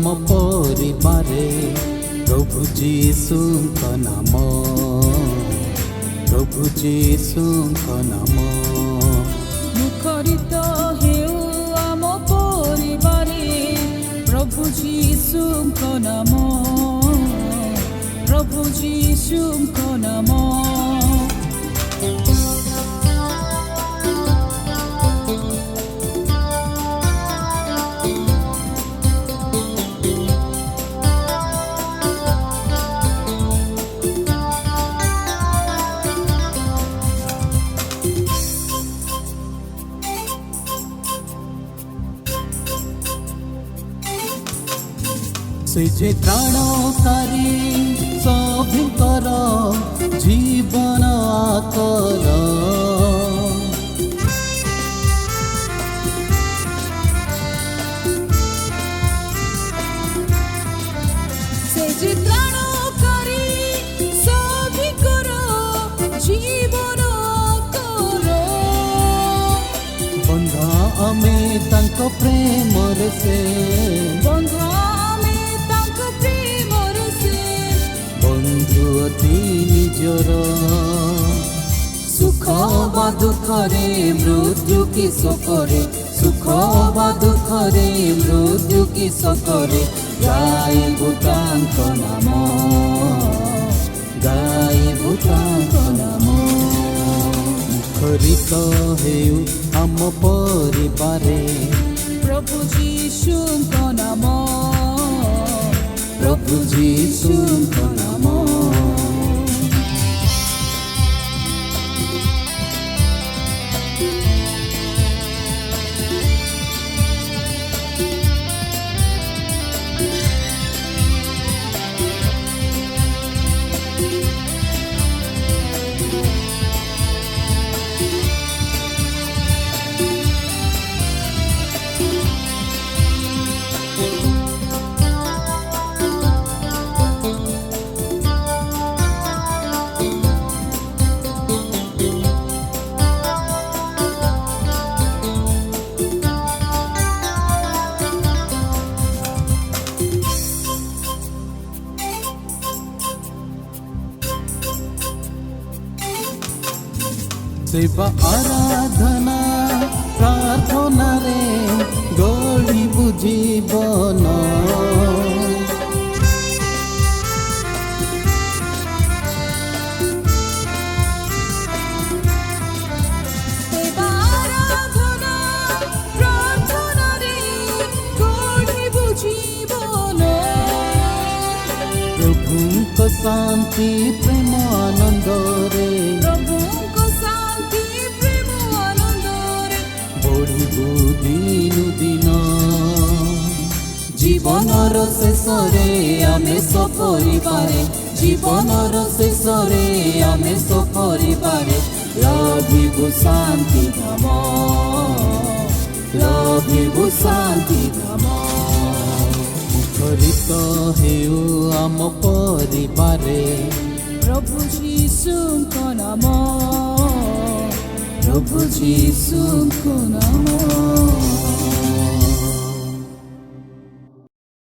आम परिवारे प्रभु जीशुଙ୍କ नाम प्रभु जीशुଙ୍କ नाम मुखरित हेउ आम परिवारे प्रभु जीशुଙ୍କ नाम प्रभु जीशुଙ୍କ नाम से जे त्राणकारी सभिंकर जीवन आकर से जे त्राणकारी सभिंकर जीवन आकर बंधा आमे तांको प्रेम रे से बंधा अति निजर सुख बा दुखरे मृत्यु की शोकरे सुख बा दुखरे मृत्यु की शोकरे गाइबु तांको नाम गाइबु तांको नाम मुखरित हेउ आम परिवारे प्रभु जीशुଙ୍କ नाम प्रभु जीशुଙ୍କ नाम सेवा आराधना प्रार्थना रे गढ़िबु जीवन सेवा आराधना प्रार्थना रे गढ़िबु जीवन प्रभुଙ୍କ शांति प्रेम आनंद रे दिनु दिन जीवनर शेषरे आमे सपरिवारे जीवनर शेषरे आमे सपरिवारे लभिबु शांति धाम लभिबु शांति धाम मुखरित हेउ आम परिवारे प्रभु जीशुଙ୍କ नाम प्रभु जीशुଙ୍କ नाम।